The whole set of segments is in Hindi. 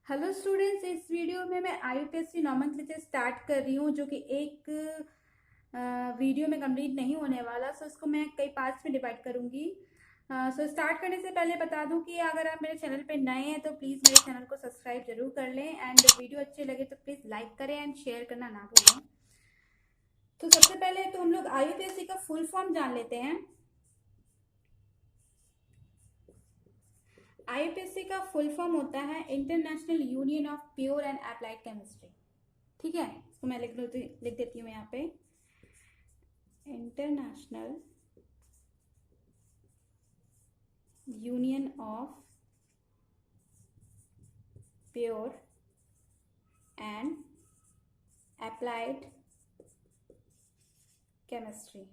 हेलो स्टूडेंट्स, इस वीडियो में मैं आईयूपीएससी नोमेनक्लेचर स्टार्ट कर रही हूँ जो कि एक वीडियो में कंप्लीट नहीं होने वाला। सो इसको मैं कई पार्ट्स में डिवाइड करूँगी। सो स्टार्ट करने से पहले बता दूं कि अगर आप मेरे चैनल पे नए हैं तो प्लीज़ मेरे चैनल को सब्सक्राइब जरूर कर लें एंड वीडियो अच्छे लगे तो प्लीज़ लाइक करें एंड शेयर करना ना भूलें। तो सबसे पहले तो हम लोग आईयूपीएससी का फुल फॉर्म जान लेते हैं। आईयूपीएससी का फुल फॉर्म होता है International Union of Pure and Applied Chemistry. ठीक है, इसको मैं लिख देती हूँ यहाँ पे। International Union of Pure and Applied Chemistry.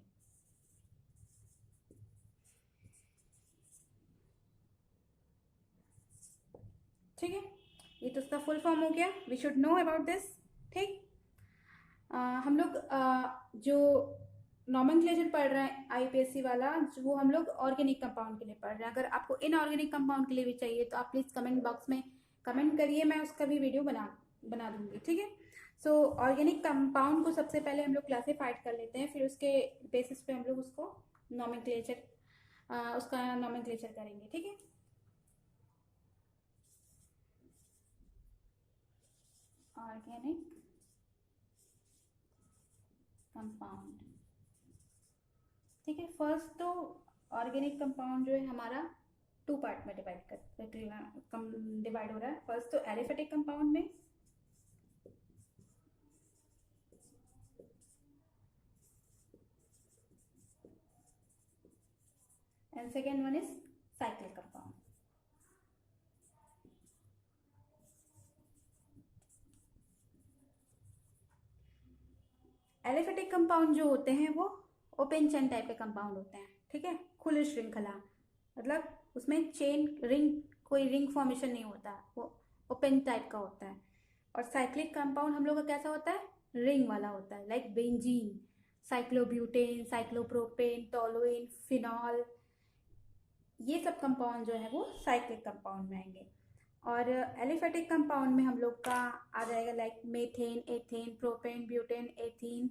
ठीक है, ये तो उसका फुल फॉर्म हो गया। We should know about this. ठीक, हम लोग जो नॉमेनक्लेचर पढ़ रहे हैं आईपीएससी वाला, वो हम लोग ऑर्गेनिक कंपाउंड के लिए पढ़ रहे हैं। अगर आपको इनऑर्गेनिक कंपाउंड के लिए भी चाहिए तो आप प्लीज़ कमेंट बॉक्स में कमेंट करिए, मैं उसका भी वीडियो बना दूंगी। ठीक है, सो ऑर्गेनिक कंपाउंड को सबसे पहले हम लोग क्लासीफाइड कर लेते हैं, फिर उसके बेसिस पे हम लोग उसको नॉमेनक्लेचर उसका नॉमेनक्लेचर करेंगे। ठीक है, ऑर्गेनिक कंपाउंड। ठीक है, फर्स्ट तो ऑर्गेनिक कंपाउंड जो है हमारा टू पार्ट में डिवाइड हो रहा है। फर्स्ट तो एलिफेटिक कंपाउंड में, and second one is cyclic compound. Aliphatic compound जो होते हैं वो ओपन चेन टाइप के कंपाउंड होते हैं। ठीक है, खुली श्रृंखला, मतलब उसमें चेन रिंग, कोई रिंग फॉर्मेशन नहीं होता, वो ओपन टाइप का होता है। और साइक्लिक कंपाउंड हम लोग का कैसा होता है, रिंग वाला होता है, like benzene, cyclobutane, cyclopropane, toluene, phenol, ये सब कंपाउंड जो है वो साइक्लिक कंपाउंड में आएंगे। और एलिफेटिक कंपाउंड में हम लोग का आ जाएगा like methane, ethane, propane, butane, ethene,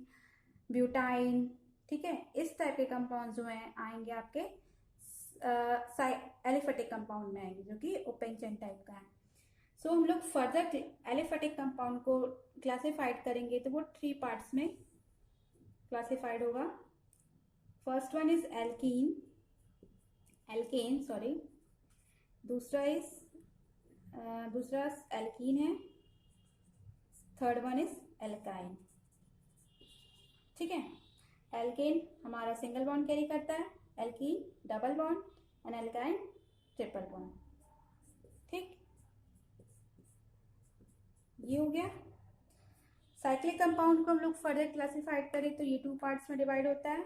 butyne. ठीक है, इस टाइप के कंपाउंड जो हैं आएंगे आपके एलिफेटिक कंपाउंड में आएंगे, जो कि ओपन चेन टाइप का है। सो हम लोग फर्दर एलिफेटिक कंपाउंड को क्लासिफाइड करेंगे तो वो थ्री पार्ट्स में क्लासिफाइड होगा। First one is alkane sorry, दूसरा एल्कीन है, थर्ड वन इज एल्काइन। ठीक है, एल्केन हमारा सिंगल बॉन्ड कैरी करता है, alkene double bond and alkyne triple bond. ठीक, ये हो गया। साइक्लिक कंपाउंड को हम लोग फर्दर क्लासिफाइड करें तो ये टू पार्ट्स में डिवाइड होता है।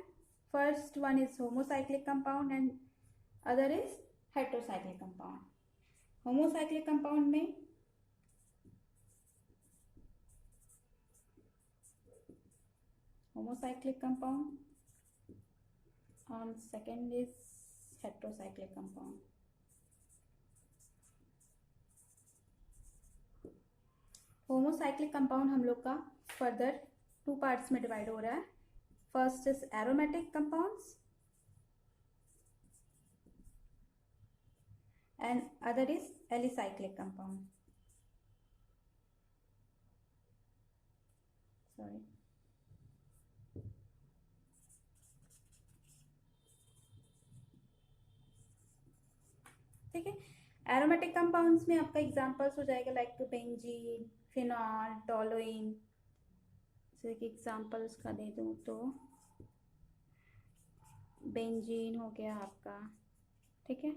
First one is homocyclic compound and other is heterocyclic compound. Homocyclic compound में homocyclic compound and second is heterocyclic compound. Homocyclic compound हम लोग का फर्दर टू पार्ट्स में डिवाइड हो रहा है। First is aromatic compounds and other is alicyclic compound. Sorry, ठीक है, एरोमेटिक कंपाउंड्स में आपका एग्जांपल्स हो जाएगा लाइक बेंजीन, फिनॉल, टोलुइन। जैसे एग्जांपल्स का दे दूं तो बेंजीन हो गया आपका, ठीक है,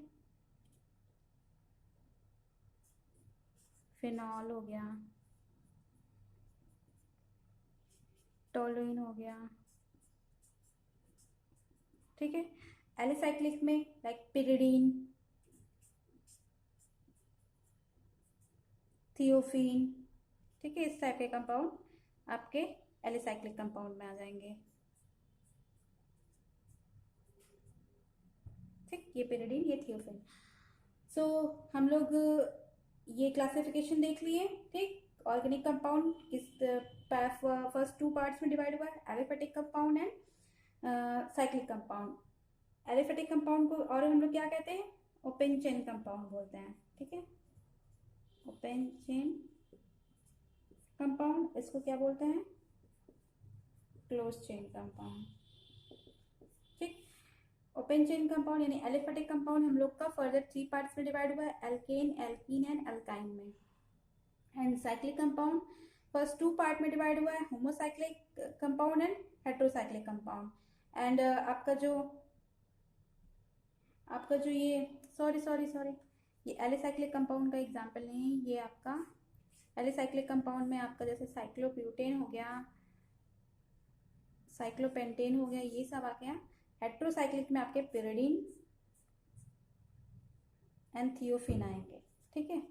फिनॉल हो गया, टोलुइन हो गया। ठीक है, एलिसाइक्लिक में लाइक पिरिडीन, थियोफीन। ठीक है, इस टाइप के कंपाउंड आपके एलिसाइक्लिक कंपाउंड में आ जाएंगे। ठीक, ये पिरिडीन, ये थियोफीन। सो हम लोग ये क्लासिफिकेशन देख लिए, ठीक। ऑर्गेनिक कंपाउंड किस फर्स्ट टू पार्ट्स में डिवाइड हुआ है, aliphatic compound and cyclic compound. Aliphatic compound को और हम लोग क्या कहते हैं, ओपन चेन कंपाउंड बोलते हैं, ठीक है। ओपन चेन कंपाउंड, इसको क्या बोलते हैं, क्लोज चेन कंपाउंड, ठीक। ओपन चेन कंपाउंड यानी एलिफेटिक कंपाउंड हम लोग का फर्दर 3 पार्ट्स में डिवाइड हुआ है, एल्केन, एल्कीन एंड अल्काइन में। And cyclic compound first 2 part में डिवाइड हुआ है, homocyclic compound and heterocyclic compound. And आपका जो ये सॉरी ये एलिसाइक्लिक कंपाउंड का एग्जांपल नहीं है, ये आपका एलिसाइक्लिक कंपाउंड में आपका जैसे साइक्लोब्यूटेन हो गया, साइक्लोपेंटेन हो गया, ये सब आ गया। हेट्रोसाइक्लिक में आपके पिरिडीन एंड थियोफिन आएंगे, ठीक है।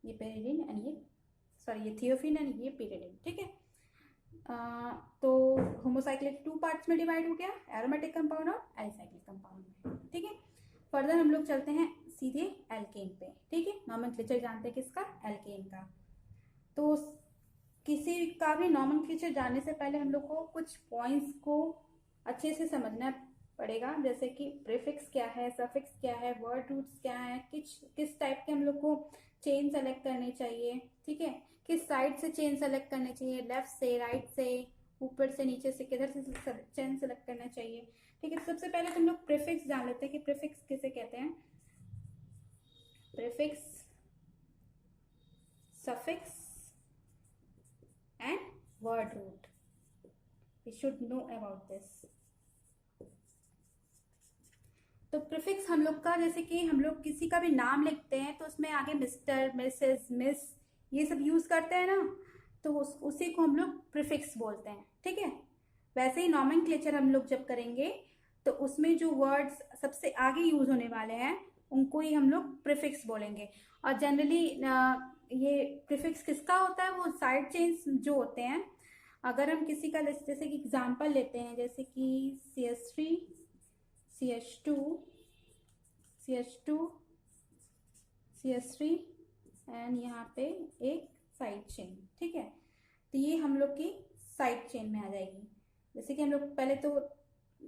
ये पेरिडीन एंड ये थियोफिन एंड ये पिरिडीन, ठीक है। तो होमोसाइक्लिक 2 पार्ट्स में डिवाइड हो गया, एरोमेटिक कंपाउंड और एलिसाइक्लिक कंपाउंड में, ठीक है। फर्दर हम लोग चलते हैं सीधे एल्केन पे, ठीक है। नॉमेनक्लेचर जानते हैं किसका, एल्केन का। तो किसी का भी नॉमेनक्लेचर जानने से पहले हम लोग को कुछ पॉइंट्स को अच्छे से समझना पड़ेगा, जैसे कि प्रीफिक्स क्या है, सफिक्स क्या है, वर्ड रूट्स क्या है, किस टाइप के हम लोग को चेन सेलेक्ट करनी चाहिए, ठीक है। किस साइड से चेन सेलेक्ट करनी चाहिए, लेफ्ट से, राइट से, ऊपर से, नीचे से, किधर से चेन सेलेक्ट करना चाहिए, ठीक है। सबसे पहले तुम लोग प्रीफिक्स जान लेते हैं कि प्रीफिक्स किसे कहते हैं। Prefix, suffix and word root, we should know about this. तो प्रीफिक्स हम लोग का, जैसे कि हम लोग किसी का भी नाम लिखते हैं तो उसमें आगे मिस्टर, मिसेस, मिस ये सब यूज करते हैं ना, तो उसी को हम लोग प्रीफिक्स बोलते हैं, ठीक है। वैसे ही नॉमेनक्लेचर हम लोग जब करेंगे तो उसमें जो वर्ड्स सबसे आगे यूज होने वाले हैं उनको ही हम लोग प्रीफिक्स बोलेंगे। और जनरली ये प्रीफिक्स किसका होता है, वो साइड चेन्स जो होते हैं। अगर हम किसी का जैसे कि एग्जाम्पल लेते हैं, जैसे कि CH3, CH2, CH2, CH3 and यहाँ पे एक साइड चेन, ठीक है। तो ये हम लोग की साइड चेन में आ जाएगी। जैसे कि हम लोग पहले तो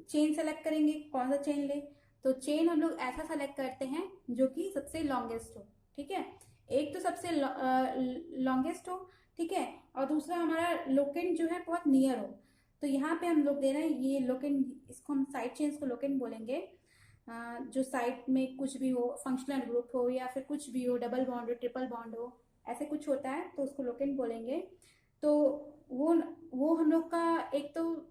चेन सेलेक्ट करेंगे, कौन सा चेन ले, तो चेन हम लोग ऐसा सेलेक्ट करते हैं जो कि सबसे लॉन्गेस्ट हो, ठीक है। एक तो सबसे लॉन्गेस्ट हो, ठीक है, और दूसरा हमारा लोकेंड जो है बहुत नियर हो। तो यहाँ पे हम लोग दे रहे हैं ये लोकेंड, इसको हम साइड चेन्स को लोकेंड बोलेंगे। जो साइड में कुछ भी हो, फंक्शनल ग्रुप हो या फिर कुछ भी हो, डबल बॉन्ड हो, ट्रिपल बॉन्ड हो, ऐसे कुछ होता है तो उसको लोकेंड बोलेंगे। तो वो हम लोग का, एक तो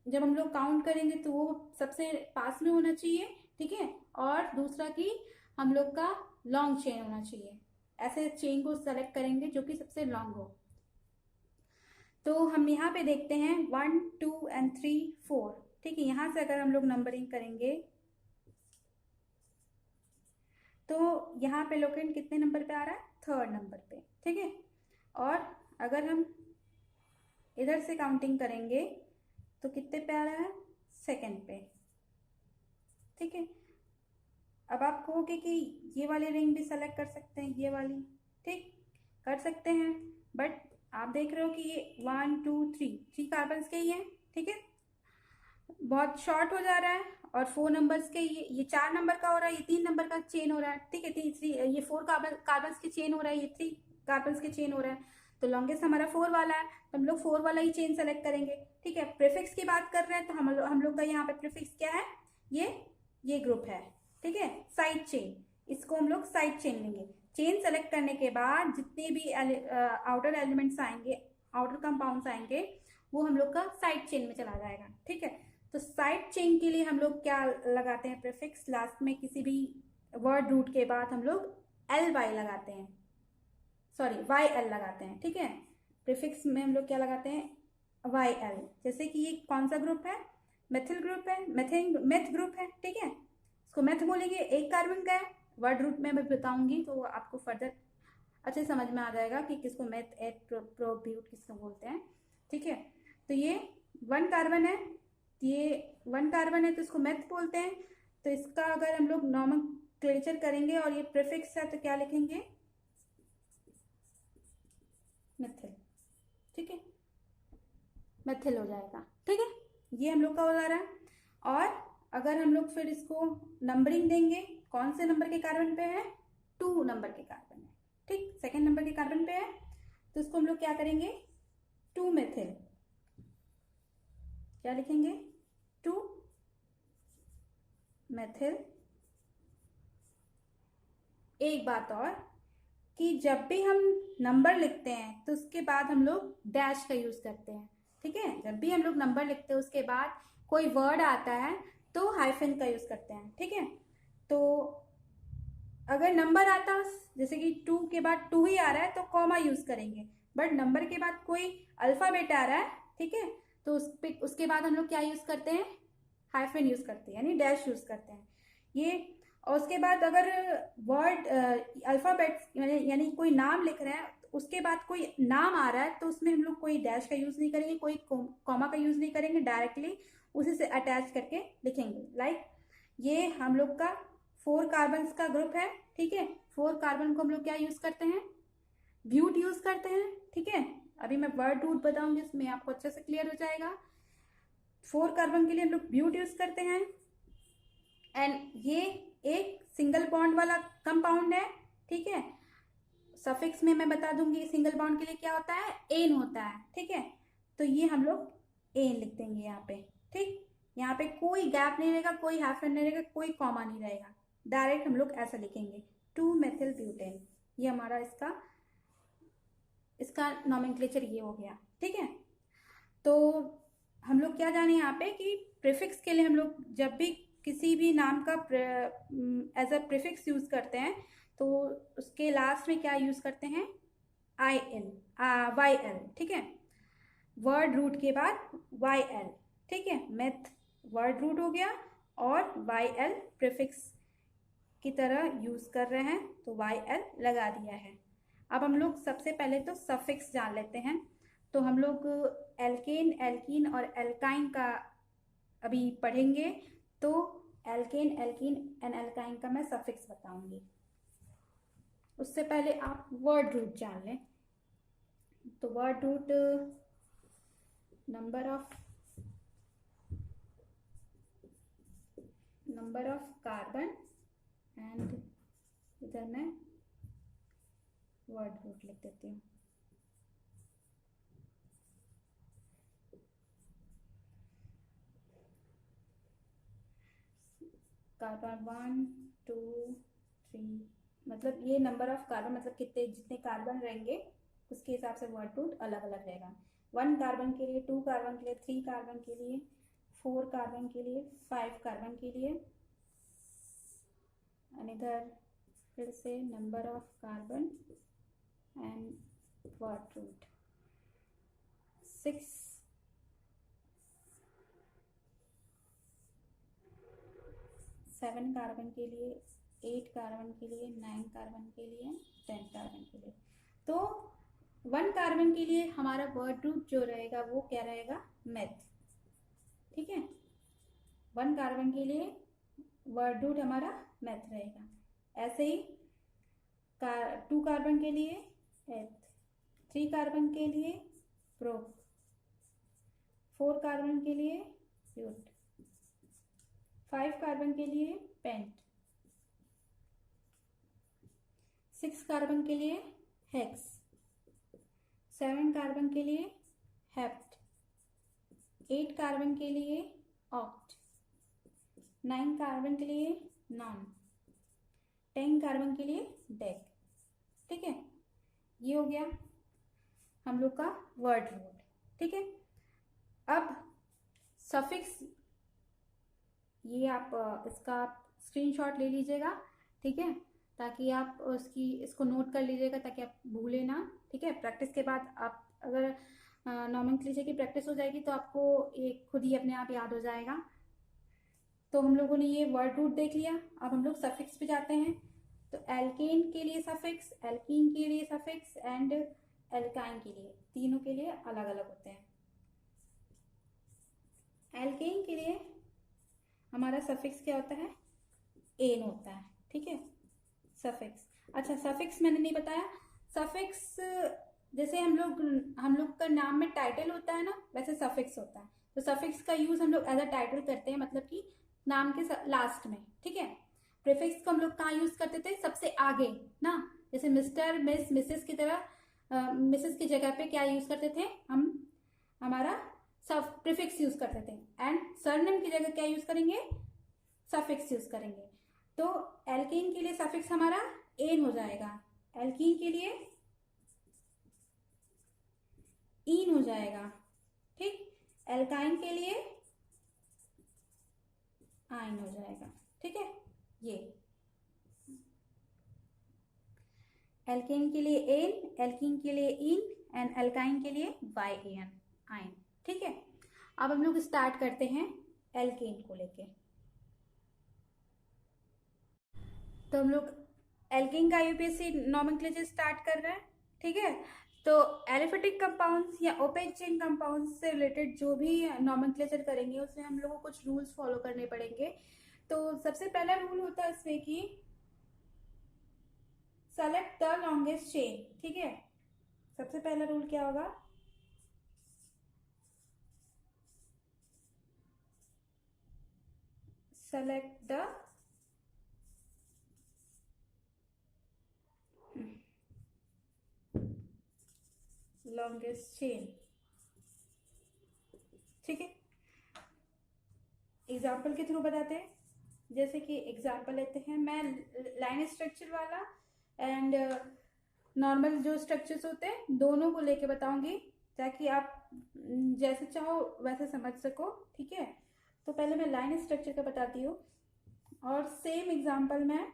जब हम लोग काउंट करेंगे तो वो सबसे पास में होना चाहिए, ठीक है। और दूसरा कि हम लोग का लॉन्ग चेन होना चाहिए। ऐसे चेन को सेलेक्ट करेंगे जो कि सबसे लॉन्ग हो। तो हम यहाँ पे देखते हैं 1, 2 एंड 3, 4, ठीक है। यहाँ से अगर हम लोग नंबरिंग करेंगे तो यहाँ पे लोकेंड कितने नंबर पे आ रहा है, 3rd नंबर पे, ठीक है। और अगर हम इधर से काउंटिंग करेंगे तो कितने पे आ रहा है, 2nd पे, ठीक है। अब आप कहोगे कि ये वाली रिंग भी सेलेक्ट कर सकते हैं, ये वाली, ठीक, कर सकते हैं। बट आप देख रहे हो कि ये 1, 2, 3 कार्बन्स के ही हैं, ठीक है। बहुत शॉर्ट हो जा रहा है। और 4 नंबर्स के, ये 4 नंबर का हो रहा है, ये 3 नंबर का चेन हो रहा है, ठीक है। ये 4 कार्बन्स के चेन हो रहा है, ये 3 कार्बन्स के चेन हो रहा है। तो लॉन्गेस्ट हमारा 4 वाला है, तो हम लोग 4 वाला ही चेन सेलेक्ट करेंगे, ठीक है। प्रीफिक्स की बात कर रहे हैं तो हम लोग का यहाँ पे प्रीफिक्स क्या है, ये ग्रुप है, ठीक है। साइड चेन, इसको हम लोग साइड चेन लेंगे। चेन सेलेक्ट करने के बाद जितने भी आउटर एलिमेंट्स आएंगे, आउटर कंपाउंड्स आएंगे, वो हम लोग का साइड चेन में चला जाएगा, ठीक है। तो साइड चेन के लिए हम लोग क्या लगाते हैं, प्रीफिक्स लास्ट में किसी भी वर्ड रूट के बाद हम लोग LY लगाते हैं, सॉरी YL लगाते हैं, ठीक है। प्रीफिक्स में हम लोग क्या लगाते हैं, YL। जैसे कि ये कौन सा ग्रुप है, मेथिल ग्रुप है, मेथ ग्रुप है, ठीक है। इसको मेथ बोलेंगे, एक कार्बन का है। वर्ड रूट में मैं बताऊंगी तो आपको फर्दर अच्छे समझ में आ जाएगा कि किसको मेथ, एथ, प्रोब्यूट किसको बोलते हैं, ठीक है। तो ये 1 कार्बन है, ये 1 कार्बन है तो इसको मेथ बोलते हैं। तो इसका अगर हम लोग नॉमेनक्लेचर करेंगे और ये प्रीफिक्स है तो क्या लिखेंगे, मिथिल। ठीक है, मिथिल हो जाएगा। ठीक है, ये हम लोग का हो जा रहा है। और अगर हम लोग फिर इसको नंबरिंग देंगे, कौन से नंबर के कार्बन पे है, 2 नंबर के कार्बन है। ठीक, सेकेंड नंबर के कार्बन पे है तो इसको हम लोग क्या करेंगे, 2 मेथिल, क्या लिखेंगे, 2 मेथिल। एक बात और कि जब भी हम नंबर लिखते हैं तो उसके बाद हम लोग डैश का यूज करते हैं। ठीक है, जब भी हम लोग नंबर लिखते हैं उसके बाद कोई वर्ड आता है तो हाइफन का यूज करते हैं। ठीक है, तो अगर नंबर आता जैसे कि 2 के बाद 2 ही आ रहा है तो कॉमा यूज करेंगे, बट नंबर के बाद कोई अल्फाबेट आ रहा है, ठीक है, तो उसके बाद हम लोग क्या यूज करते हैं, हाइफन यूज करते हैं, यानी डैश यूज करते हैं ये। और उसके बाद अगर वर्ड अल्फाबेट यानी कोई नाम लिख रहे हैं उसके बाद कोई नाम आ रहा है तो उसमें हम लोग कोई डैश का यूज नहीं करेंगे, कोई कॉमा का यूज नहीं करेंगे, डायरेक्टली उसी से अटैच करके लिखेंगे। लाइक ये हम लोग का 4 कार्बन का ग्रुप है। ठीक है, 4 कार्बन को हम लोग क्या यूज करते हैं, ब्यूट यूज करते हैं। ठीक है, अभी मैं वर्ड रूट बताऊंगी इसमें आपको अच्छे से क्लियर हो जाएगा। 4 कार्बन के लिए हम लोग ब्यूट यूज करते हैं। एंड ये एक सिंगल बॉन्ड वाला कंपाउंड है। ठीक है, सफिक्स में मैं बता दूंगी सिंगल बॉन्ड के लिए क्या होता है, एन होता है। ठीक है, तो ये हम लोग एन लिख देंगे यहाँ पे। ठीक, यहाँ पे कोई गैप नहीं रहेगा, कोई हाइफन नहीं रहेगा, कोई कॉमा नहीं रहेगा, डायरेक्ट हम लोग ऐसा लिखेंगे 2 मेथिल ब्यूटेन। ये हमारा इसका नॉमेनक्लेचर ये हो गया। ठीक है, तो हम लोग क्या जाने यहाँ पे कि प्रीफिक्स के लिए हम लोग जब भी किसी भी नाम का एज अ प्रीफिक्स यूज करते हैं तो उसके लास्ट में क्या यूज करते हैं, YL। ठीक है, वर्ड रूट के बाद YL। ठीक है, मेथ वर्ड रूट हो गया और YL प्रीफिक्स की तरह यूज कर रहे हैं तो YL लगा दिया है। अब हम लोग सबसे पहले तो सफिक्स जान लेते हैं। तो हम लोग एल्केन, एल्कीन और एल्काइन का अभी पढ़ेंगे। तो एल्केन, एल्कीन एंड एल्काइन का मैं सफिक्स बताऊंगी, उससे पहले आप वर्ड रूट जान लें। तो word root number of carbon and इधर मैं वर्ड रूट लिख देती हूँ। कार्बन 1 2 3, मतलब ये नंबर ऑफ कार्बन, मतलब जितने कार्बन रहेंगे उसके हिसाब से वर्ड रूट अलग अलग रहेगा। 1 कार्बन के लिए, 2 कार्बन के लिए, 3 कार्बन के लिए, 4 कार्बन के लिए, 5 कार्बन के लिए, और इधर फिर से number of carbon and word root 6 7 carbon के लिए, 8 कार्बन के लिए, 9 कार्बन के लिए, 10 कार्बन के लिए। तो 1 कार्बन के लिए हमारा वर्ड रूट जो रहेगा वो क्या रहेगा, मेथ। ठीक है, 1 कार्बन के लिए वर्ड रूट हमारा मेथ रहेगा। ऐसे ही 2 कार्बन के लिए एथ, 3 कार्बन के लिए प्रोप, 4 कार्बन के लिए ब्यूट, 5 कार्बन के लिए पेंट, 6 कार्बन के लिए हेक्स, 7 कार्बन के लिए हेप्ट, 8 कार्बन के लिए ऑक्ट, 9 कार्बन के लिए नॉन, 10 कार्बन के लिए डेक। ठीक है, ये हो गया हम लोग का वर्ड रूट। ठीक है, अब सफिक्स, ये आप इसका स्क्रीनशॉट ले लीजिएगा। ठीक है, ताकि आप इसको नोट कर लीजिएगा ताकि आप भूले ना। ठीक है, प्रैक्टिस के बाद आप अगर नॉमेनक्लेचर की प्रैक्टिस हो जाएगी तो आपको ये खुद ही अपने आप याद हो जाएगा। तो हम लोगों ने ये वर्ड रूट देख लिया, अब हम लोग सफिक्स पे जाते हैं। तो एल्केन के लिए सफिक्स, एल्कीन के लिए सफिक्स एंड एल्काइन के लिए, तीनों के लिए अलग अलग होते हैं। एल्केन के लिए हमारा सफिक्स क्या होता है, एन होता है, ठीक है, सफिक्स। अच्छा, सफिक्स मैंने नहीं बताया। सफिक्स जैसे हम लोग का नाम में टाइटल होता है ना, वैसे सफिक्स होता है। तो सफिक्स का यूज हम लोग एज अ टाइटल करते हैं, मतलब कि नाम के लास्ट में, ठीक है। प्रीफिक्स को हम लोग कहाँ यूज करते थे, सबसे आगे ना, जैसे मिस्टर, मिस, मिसेस की तरह मिसेस की जगह पे क्या यूज करते थे हम, हमारा सब प्रीफिक्स यूज करते थे। एंड सरनेम की जगह क्या यूज करेंगे, सफिक्स यूज करेंगे। तो एल्कीन के लिए सफिक्स हमारा एन हो जाएगा, एल्कीन के लिए इन हो जाएगा, ठीक। एल्काइन के लिए आइन हो जाएगा, ठीक है। ये एल्केन के लिए एन, एल्कीन के लिए इन एंड एल्काइन के लिए वाई एन, आइन, ठीक है। अब हम लोग स्टार्ट करते हैं एल्केन को लेके। तो हम लोग एल्केन का यूपीएससी नॉमेनक्लेचर स्टार्ट कर रहे हैं, ठीक है। तो एलिफेटिक कंपाउंड्स या ओपन चेन कंपाउंड्स से रिलेटेड जो भी नॉमेनक्लेचर करेंगे उसमें हम लोगों को कुछ रूल्स फॉलो करने पड़ेंगे। तो सबसे पहला रूल होता है इसमें कि सेलेक्ट द लॉन्गेस्ट चेन, ठीक है। सबसे पहला रूल क्या होगा, सेलेक्ट द लॉन्गेस्ट चेन, ठीक है। एग्जाम्पल के थ्रू बताते हैं, जैसे कि एग्जाम्पल लेते हैं, मैं लाइन स्ट्रक्चर वाला एंड नॉर्मल जो स्ट्रक्चर्स होते हैं दोनों को लेके बताऊंगी, ताकि आप जैसे चाहो वैसे समझ सको, ठीक है। तो पहले मैं लाइन स्ट्रक्चर का बताती हूँ और सेम एग्जाम्पल मैं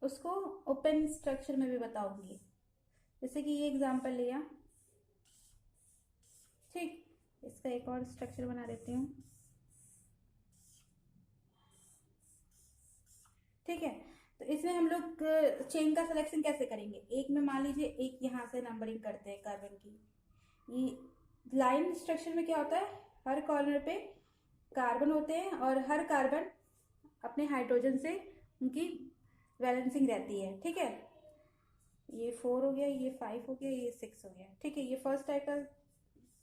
उसको ओपन स्ट्रक्चर में भी बताऊंगी। जैसे कि ये एग्जाम्पल लिया, ठीक। इसका एक और स्ट्रक्चर बना देती हूँ, ठीक है। तो इसमें हम लोग चेन का सिलेक्शन कैसे करेंगे, एक में मान लीजिए एक यहाँ से नंबरिंग करते हैं कार्बन की। ये लाइन स्ट्रक्चर में क्या होता है, हर कॉर्नर पे कार्बन होते हैं और हर कार्बन अपने हाइड्रोजन से उनकी बैलेंसिंग रहती है, ठीक है। ये 4 हो गया, ये 5 हो गया, ये 6 हो गया, ठीक है। ये फर्स्ट टाइप का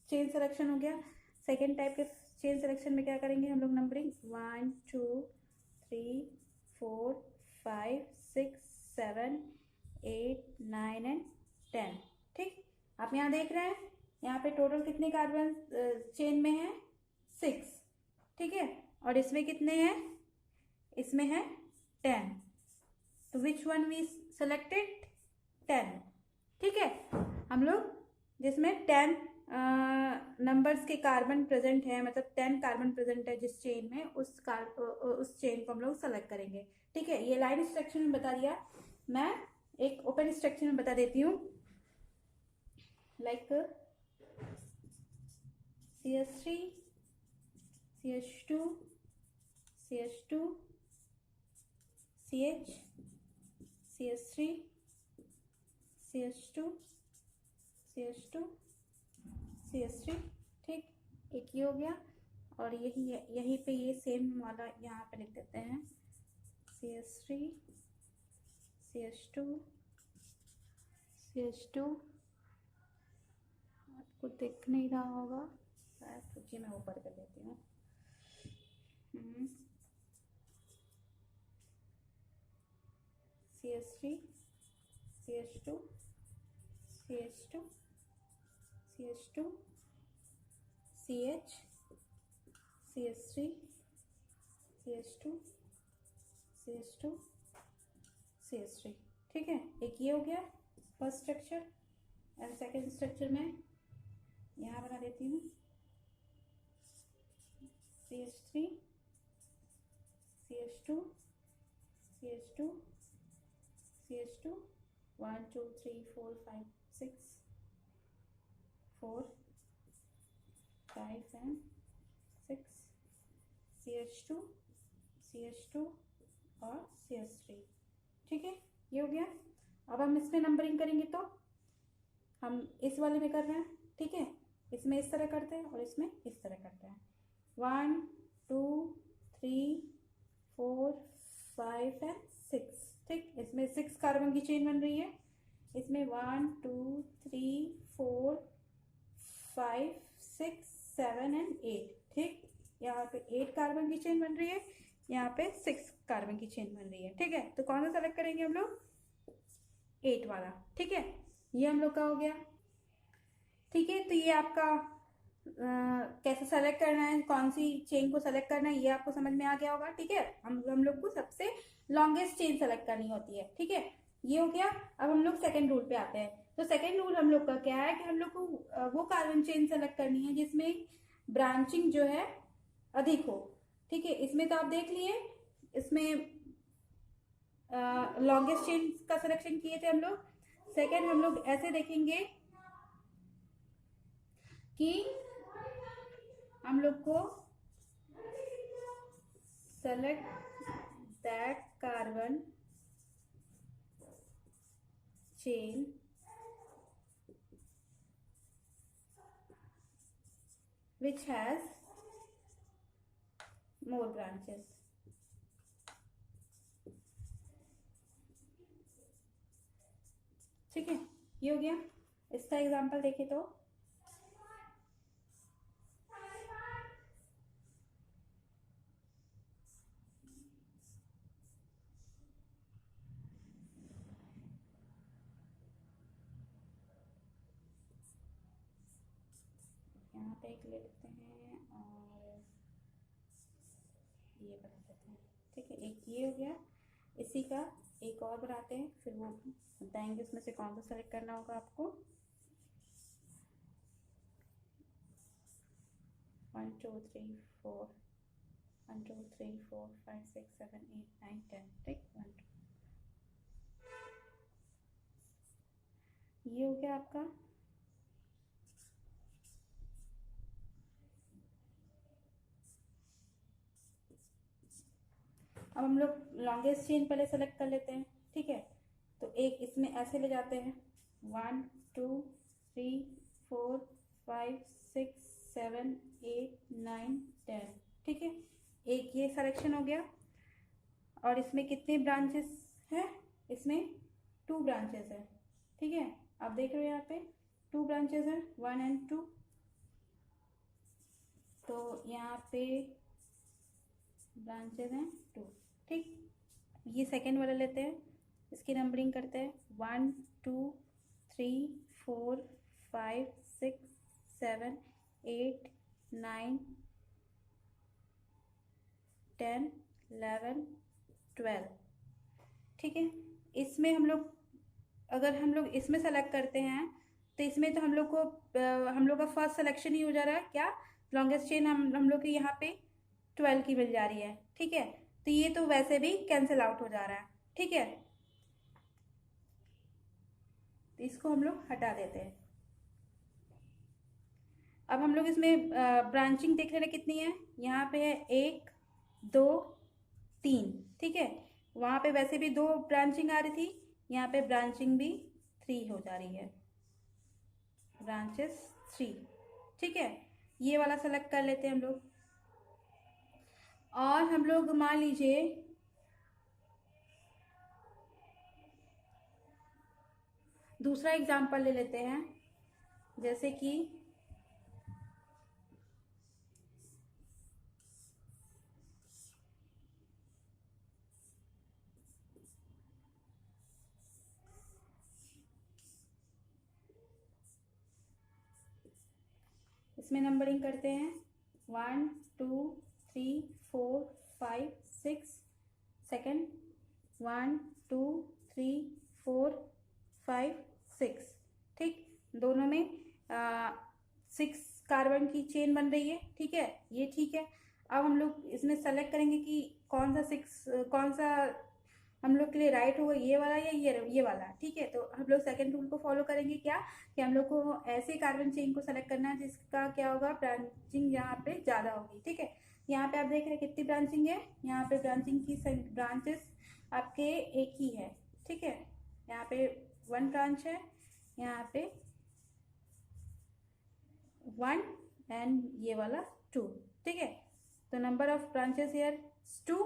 चेन सिलेक्शन हो गया। सेकेंड टाइप के चेन सिलेक्शन में क्या करेंगे हम लोग, नंबरिंग 1 2 3 4 5 6 7 8 9 एंड 10, ठीक। आप यहाँ देख रहे हैं, यहाँ पे टोटल कितने कार्बन चेन में है, 6, ठीक है। और इसमें कितने हैं, इसमें है 10। तो विच वन वी सेलेक्टेड, 10, ठीक है। हम लोग जिसमें 10 नंबर्स के कार्बन प्रेजेंट है, मतलब 10 कार्बन प्रेजेंट है जिस चेन में, उस चेन को हम लोग सेलेक्ट करेंगे, ठीक है। ये लाइन स्ट्रक्चर में बता दिया। मैं एक ओपन स्ट्रक्चर में बता देती हूँ, like CH3 CH2 CH2 CH CH3 CH2 CH2 CH3, ठीक। एक ये हो गया, और यहीं पे ये सेम वाला यहाँ पे लिख देते हैं, CH3 CH2 CH2, आपको दिख नहीं रहा होगा शायद, सोचिए मैं ऊपर कर देती हूँ। CH3 CH2 CH2 CH2 CH CH3 CH2 CH2 CH3, ठीक है। एक ये हो गया first structure. And second structure में यहाँ बना देती हूँ, CH3 CH2 CH2 CH2 1 2 3 4 5 6 4 5 and 6 CH2 CH2 और CH3, ठीक है। ये हो गया। अब हम इसमें नंबरिंग करेंगे, तो हम इस वाले में कर रहे हैं, ठीक है। इसमें इस तरह करते हैं और इसमें इस तरह करते हैं। 1 2 3 4 5 एंड 6। ठीक, इसमें 6 कार्बन की चेन बन रही है। इसमें 1 2 3 4 5 6 7 एंड 8। ठीक, यहाँ पे 8 कार्बन की चेन बन रही है, यहाँ पे 6 कार्बन की चेन बन रही है। ठीक है, तो कौन सा सेलेक्ट करेंगे हम लोग? 8 वाला। ठीक है, ये हम लोग का हो गया। ठीक है, तो ये आपका कैसे सेलेक्ट करना है, कौन सी चेन को सेलेक्ट करना है, ये आपको समझ में आ गया होगा। ठीक है, हम लोग को सबसे लॉन्गेस्ट चेन सेलेक्ट करनी होती है। ठीक है, ये हो गया। अब हम लोग सेकेंड रूल पे आते हैं। तो सेकेंड रूल हम लोग का क्या है कि हम लोग को वो कार्बन चेन सेलेक्ट करनी है जिसमें ब्रांचिंग जो है अधिक हो। ठीक है, इसमें तो आप देख लिए, इसमें लॉन्गेस्ट चेन का सिलेक्शन किए थे हम लोग। सेकेंड हम लोग ऐसे देखेंगे कि हम लोग को select that carbon chain which has more branches। ठीक है, ये हो गया। इसका एग्जांपल देखें तो यहाँ पे एक ले लेते हैं और ये बना देते हैं। ठीक है, एक ये हो गया। इसी का एक और बनाते हैं, फिर वो बताएंगे उसमें से कौन सा सेलेक्ट करना होगा आपको। 1 2 3 4 1 2 3 4 5 6 7 8 9 10। ठीक, 1 2 ये हो गया आपका। अब हम लोग लॉन्गेस्ट चेन पहले सेलेक्ट कर लेते हैं। ठीक है, तो एक इसमें ऐसे ले जाते हैं 1 2 3 4 5 6 7 8 9 10। ठीक है, एक ये सिलेक्शन हो गया। और इसमें कितने ब्रांचेस हैं? इसमें 2 ब्रांचेस है। ठीक है, आप देख रहे हो यहाँ पे 2 ब्रांचेस हैं, 1 एंड 2। तो यहाँ पे ब्रांचेस हैं 2। ठीक, ये सेकेंड वाला लेते हैं, इसकी नंबरिंग करते हैं 1 2 3 4 5 6 7 8 9 10 11 12। ठीक है, इसमें हम लोग अगर हम लोग इसमें सेलेक्ट करते हैं तो इसमें तो हम लोग को हम लोग का फर्स्ट सिलेक्शन ही हो जा रहा है। क्या? लॉन्गेस्ट चेन हम लोग की यहाँ पे 12 की मिल जा रही है। ठीक है, तो ये तो वैसे भी कैंसिल आउट हो जा रहा है। ठीक है, तो इसको हम लोग हटा देते हैं। अब हम लोग इसमें ब्रांचिंग देख रहे हैं कितनी है। यहाँ पे है 1 2 3। ठीक है, वहाँ पे वैसे भी 2 ब्रांचिंग आ रही थी, यहाँ पे ब्रांचिंग भी 3 हो जा रही है, ब्रांचेस 3। ठीक है, ये वाला सेलेक्ट कर लेते हैं हम लोग। और हम लोग मान लीजिए दूसरा एग्जांपल ले लेते हैं, जैसे कि इसमें नंबरिंग करते हैं 1 2 3 4 5 6। सेकेंड 1 2 3 4 5 6। ठीक, दोनों में 6 कार्बन की चेन बन रही है। ठीक है, ये ठीक है। अब हम लोग इसमें सेलेक्ट करेंगे कि कौन सा हम लोग के लिए राइट होगा, ये वाला या ये वाला। ठीक है, तो हम लोग सेकंड रूल को फॉलो करेंगे। क्या कि हम लोग को ऐसे कार्बन चेन को सेलेक्ट करना है जिसका क्या होगा, ब्रांचिंग यहाँ पे ज़्यादा होगी। ठीक है, यहाँ पे आप देख रहे हैं कितनी ब्रांचिंग है। यहाँ पे ब्रांचिंग की ब्रांचेस आपके एक ही है। ठीक है, यहाँ पे 1 ब्रांच है, यहाँ पे 1 एंड ये वाला 2, ठीक है। तो नंबर ऑफ ब्रांचेस हियर 2,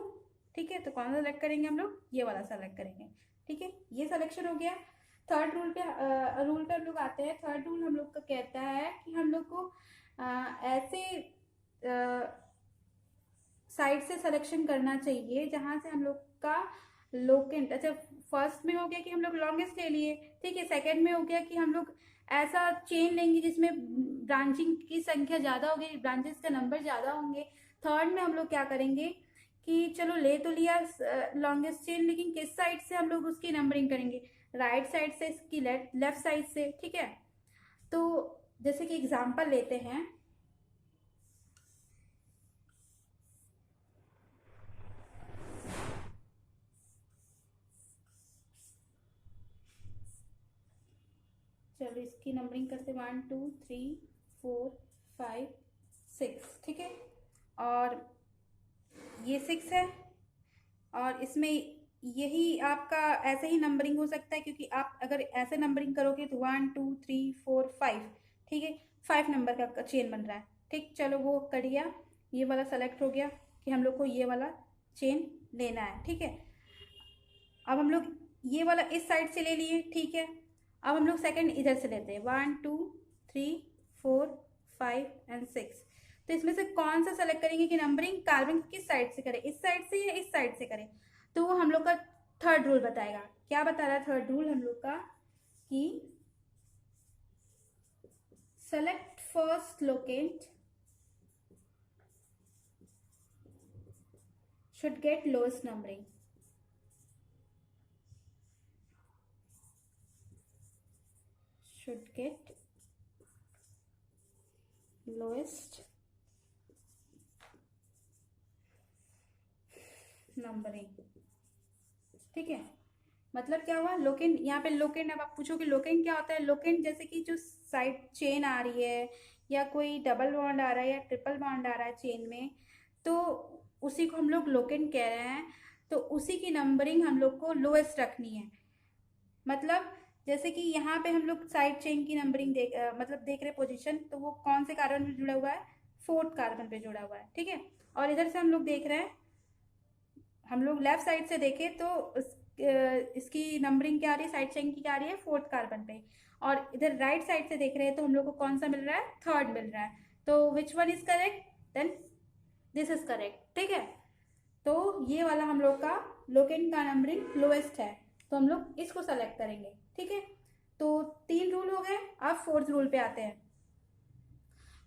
ठीक है। तो कौन सा सेलेक्ट करेंगे हम लोग, ये वाला सेलेक्ट करेंगे, ठीक है। ये सिलेक्शन हो गया। थर्ड रूल पे हम लोग आते हैं। थर्ड रूल हम लोग का कहता है कि हम लोग को ऐसे साइड से सिलेक्शन करना चाहिए जहां से हम लोग का लोकेंट, अच्छा फर्स्ट में हो गया कि हम लोग लॉन्गेस्ट ले लिए, ठीक है। सेकंड में हो गया कि हम लोग ऐसा चेन लेंगे जिसमें ब्रांचिंग की संख्या ज़्यादा होगी, ब्रांचेस का नंबर ज़्यादा होंगे। थर्ड में हम लोग क्या करेंगे कि चलो ले तो लिया लॉन्गेस्ट चेन, लेकिन किस साइड से हम लोग उसकी नंबरिंग करेंगे, राइट साइड से इसकी लेफ्ट साइड से, ठीक है। तो जैसे कि एग्जांपल लेते हैं, चलो इसकी नंबरिंग करते 1 2 3 4 5 6, ठीक है। और ये 6 है, और इसमें यही आपका ऐसे ही नंबरिंग हो सकता है, क्योंकि आप अगर ऐसे नंबरिंग करोगे तो 1 2 3 4 5, ठीक है। 5 नंबर का चेन बन रहा है, ठीक। चलो वो कर दिया, ये वाला सेलेक्ट हो गया कि हम लोग को ये वाला चेन लेना है, ठीक है। अब हम लोग ये वाला इस साइड से ले लिए, ठीक है। अब हम लोग सेकंड इधर से लेते हैं 1 2 3 4 5 एंड 6। तो इसमें से कौन सा सेलेक्ट करेंगे कि नंबरिंग कार्बन किस साइड से करें, इस साइड से या इस साइड से करें। तो वो हम लोग का थर्ड रूल बताएगा। क्या बता रहा है थर्ड रूल हम लोग का कि select first locant should get lowest numbering. Should get lowest numbering, ठीक है। मतलब क्या हुआ, लोकेंट, यहाँ पे लोकेंट, अब आप पूछोगे लोकेंट क्या होता है। लोकेंट जैसे कि जो साइड चेन आ रही है या कोई डबल बॉन्ड आ रहा है या ट्रिपल बॉन्ड आ रहा है चेन में, तो उसी को हम लोग लोकेंट कह रहे हैं। तो उसी की नंबरिंग हम लोग को लोएस्ट रखनी है। मतलब जैसे कि यहाँ पे हम लोग साइड चेन की नंबरिंग मतलब देख रहे पोजीशन, तो वो कौन से कार्बन पे जुड़ा हुआ है, फोर्थ कार्बन पे जुड़ा हुआ है, ठीक है। और इधर से हम लोग देख रहे हैं, हम लोग लेफ्ट साइड से देखें तो इसकी नंबरिंग क्या आ रही है, साइड चेन की क्या आ रही है, फोर्थ कार्बन पे। और इधर राइट साइड से देख रहे हैं तो हम लोग को कौन सा मिल रहा है, थर्ड मिल रहा है। तो which one is correct, then this is correct, ठीक है। तो ये वाला हम लोग का लोकेंट का नंबरिंग लोएस्ट है, तो हम लोग इसको सेलेक्ट करेंगे, ठीक है। तो 3 रूल हो गए। अब फोर्थ रूल पे आते हैं।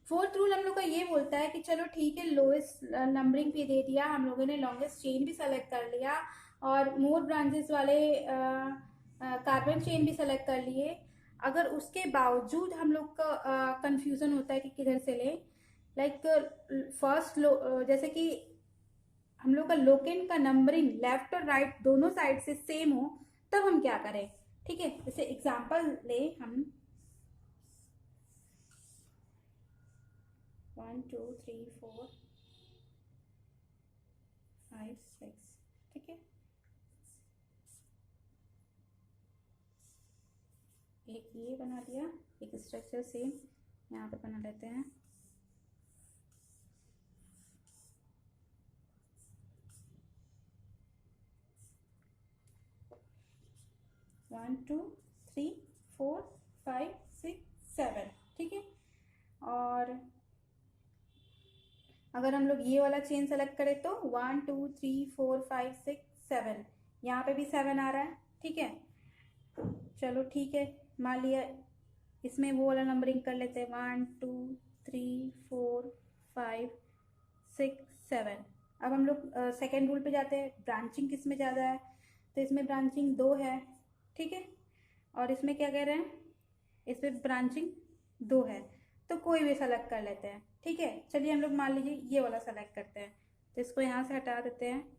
फोर्थ रूल हम लोग का ये बोलता है कि चलो ठीक है, लोएस्ट नंबरिंग भी दे दिया हम लोगों ने, लॉन्गेस्ट चेन भी सेलेक्ट कर लिया और मोर ब्रांचेस वाले कार्बन चेन भी सेलेक्ट कर लिए। अगर उसके बावजूद हम लोग का कंफ्यूजन होता है कि किधर से लें, लाइक फर्स्ट जैसे कि हम लोग का लोकेंट का नंबरिंग लेफ्ट और राइट दोनों साइड से सेम हो, तब हम क्या करें, ठीक है। जैसे एग्जांपल ले हम 1 2 3 4 5 6, ठीक है। एक ये बना दिया, एक स्ट्रक्चर सेम यहाँ पे बना लेते हैं। One two three four five six seven, ठीक है। और अगर हम लोग ये वाला चेन सेलेक्ट करें तो 1 2 3 4 5 6 7, यहाँ पे भी 7 आ रहा है, ठीक है। चलो ठीक है, मान लिया इसमें वो वाला नंबरिंग कर लेते हैं 1 2 3 4 5 6 7। अब हम लोग सेकेंड रूल पे जाते हैं, ब्रांचिंग किस में ज़्यादा है, तो इसमें ब्रांचिंग 2 है, ठीक है। और इसमें क्या कह रहे हैं, इसमें ब्रांचिंग 2 है, तो कोई भी सेलेक्ट कर लेते हैं, ठीक है। चलिए हम लोग मान लीजिए ये वाला सेलेक्ट करते हैं, तो इसको यहाँ से हटा देते हैं।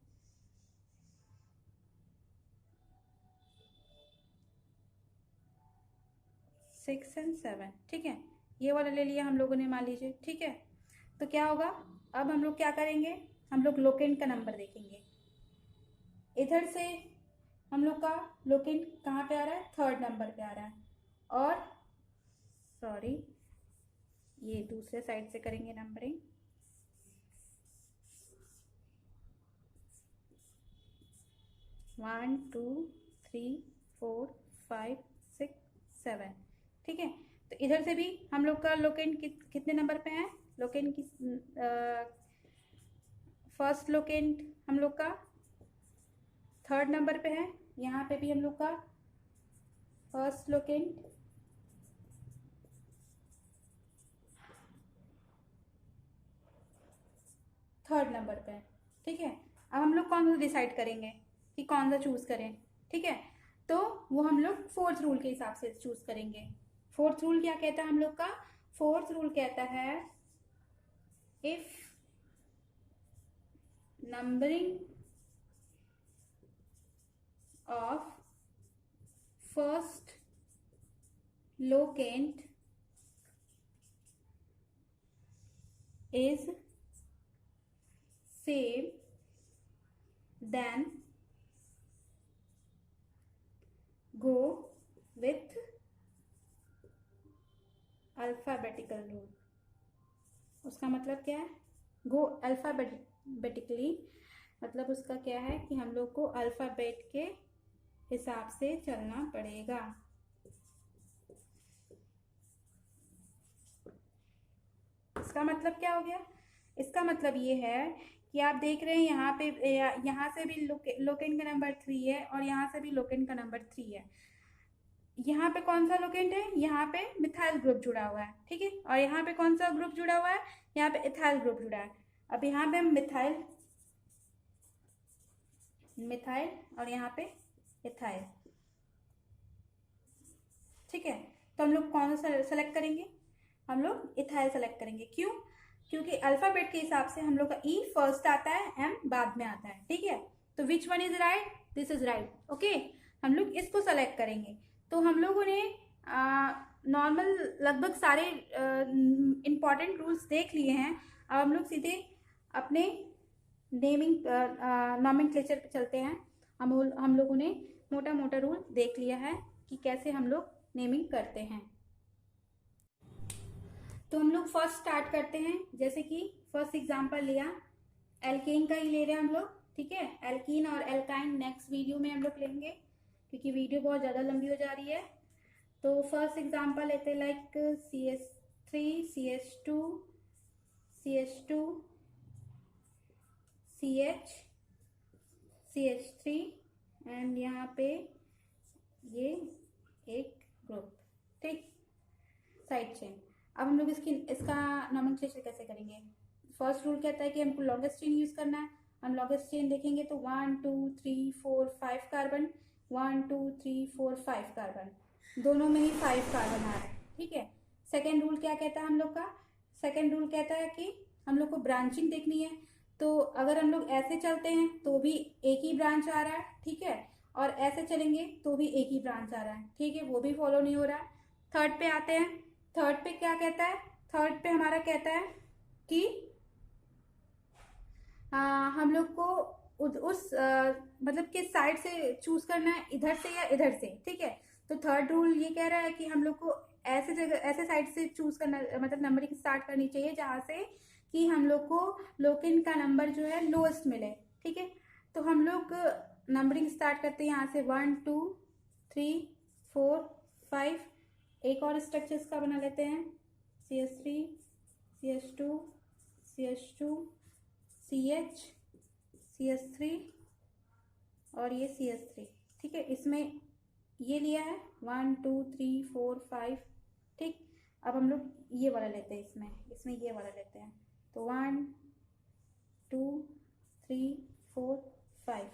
सिक्स एंड सेवन, ठीक है, ये वाला ले लिया हम लोगों ने मान लीजिए, ठीक है। तो क्या होगा, अब हम लोग क्या करेंगे, हम लोग लोकेंट का नंबर देखेंगे। इधर से हम लोग का लोकेंट कहाँ पे आ रहा है, थर्ड नंबर पे आ रहा है। और सॉरी, ये दूसरे साइड से करेंगे numbering. One two three four five six seven, ठीक है। तो इधर से भी हम लोग का लोकेंट कितने नंबर पे है? लोकेंट की फर्स्ट लोकेंट हम लोग का थर्ड नंबर पे है। यहाँ पे भी हम लोग का फर्स्ट लोकेंट थर्ड नंबर पे है, ठीक है। अब हम लोग कौन सा डिसाइड करेंगे कि कौन सा चूज करें, ठीक है। तो वो हम लोग फोर्थ रूल के हिसाब से चूज करेंगे। फोर्थ रूल क्या कहता है हम लोग का? फोर्थ रूल कहता है if numbering of first locant is same then go with alphabetical rule। उसका मतलब क्या है? गो अल्फाबेटिकली, मतलब उसका क्या है कि हम लोग को अल्फाबेट के हिसाब से चलना पड़ेगा। इसका मतलब क्या हो गया? इसका मतलब ये है कि आप देख रहे हैं यहाँ पे यहाँ से भी लोकेंट का नंबर 3 है और यहाँ से भी लोकेंट का नंबर 3 है। यहाँ पे कौन सा लोकेंट है? यहाँ पे मिथाइल ग्रुप जुड़ा हुआ है, ठीक है। और यहाँ पे कौन सा ग्रुप जुड़ा हुआ है? यहाँ पे इथाइल ग्रुप जुड़ा है। अब यहाँ पे हम मिथाइल और यहाँ पे इथाइल, ठीक है। तो हम लोग कौन सा सेलेक्ट करेंगे? हम लोग इथाइल सेलेक्ट करेंगे। क्यों? क्योंकि अल्फाबेट के हिसाब से हम लोग का ई फर्स्ट आता है, एम बाद में आता है, ठीक है। तो which one is right? This is right, okay. हम लोग इसको सेलेक्ट करेंगे। तो हम लोगों ने नॉर्मल लगभग सारे इंपॉर्टेंट रूल्स देख लिए हैं। अब हम लोग सीधे अपने नेमिंग नॉमेनक्लेचर पे चलते हैं। हम लोगों ने मोटा मोटा रूल देख लिया है कि कैसे हम लोग नेमिंग करते हैं। तो हम लोग फर्स्ट स्टार्ट करते हैं। जैसे कि फर्स्ट एग्जांपल लिया, एल्केन का ही ले रहे हैं हम लोग, ठीक है। एल्कीन और एल्काइन नेक्स्ट वीडियो में हम लोग लेंगे क्योंकि वीडियो बहुत ज़्यादा लंबी हो जा रही है। तो फर्स्ट एग्जांपल लेते हैं like CH3 CH2 CH2 CH CH3 and यहाँ पे ये एक ग्रुप, ठीक, साइड चेन। अब हम लोग इसका नॉमेनक्लेचर कैसे करेंगे? फर्स्ट रूल कहता है कि हमको लॉन्गेस्ट चेन यूज करना है। हम लॉन्गेस्ट चेन देखेंगे तो 1 2 3 4 5 कार्बन, 1 2 3 4 5 कार्बन, दोनों में ही 5 कार्बन आ रहा है, ठीक है। सेकेंड रूल क्या कहता है हम लोग का? सेकेंड रूल कहता है कि हम लोग को ब्रांचिंग देखनी है। तो अगर हम लोग ऐसे चलते हैं तो भी एक ही ब्रांच आ रहा है, ठीक है, और ऐसे चलेंगे तो भी एक ही ब्रांच आ रहा है, ठीक है, वो भी फॉलो नहीं हो रहा है। थर्ड पे आते हैं। थर्ड पे क्या कहता है? थर्ड पे हमारा कहता है कि हम लोग को उस मतलब किस साइड से चूज करना है, इधर से या इधर से, ठीक है। तो थर्ड रूल ये कह रहा है कि हम लोग को ऐसे जगह ऐसे साइड से चूज करना, मतलब नंबरिंग स्टार्ट करनी चाहिए जहाँ से कि हम लोग को लोकेंट का नंबर जो है लोएस्ट मिले, ठीक है। तो हम लोग नंबरिंग स्टार्ट करते हैं यहाँ से 1 2 3 4 5। एक और स्ट्रक्चर्स का बना लेते हैं, CH3 CH2 CH2 CH CH3 और ये CH3, ठीक है। इसमें ये लिया है 1 2 3 4 5, ठीक। अब हम लोग ये वाला लेते हैं, इसमें ये वाला लेते हैं। तो 1 2 3 4 5,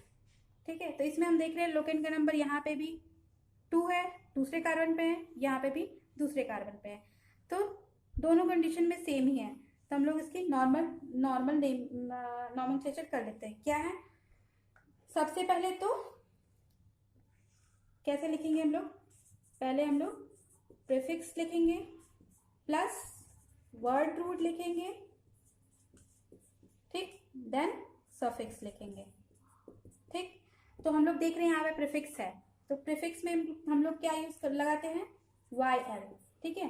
ठीक है। तो इसमें हम देख रहे हैं लोकेंट का नंबर यहाँ पे भी 2 है, दूसरे कार्बन पे है, यहाँ पे भी दूसरे कार्बन पे है। तो दोनों कंडीशन में सेम ही है। तो हम लोग इसकी नॉर्मल नॉमेनक्लेचर कर लेते हैं। क्या है? सबसे पहले तो कैसे लिखेंगे हम लोग? पहले हम लोग प्रीफिक्स लिखेंगे प्लस वर्ड रूट लिखेंगे, ठीक, देन सफिक्स लिखेंगे, ठीक। तो हम लोग देख रहे हैं यहाँ पे प्रीफिक्स है, तो प्रीफिक्स में हम लोग क्या यूज लगाते हैं? YL, ठीक है।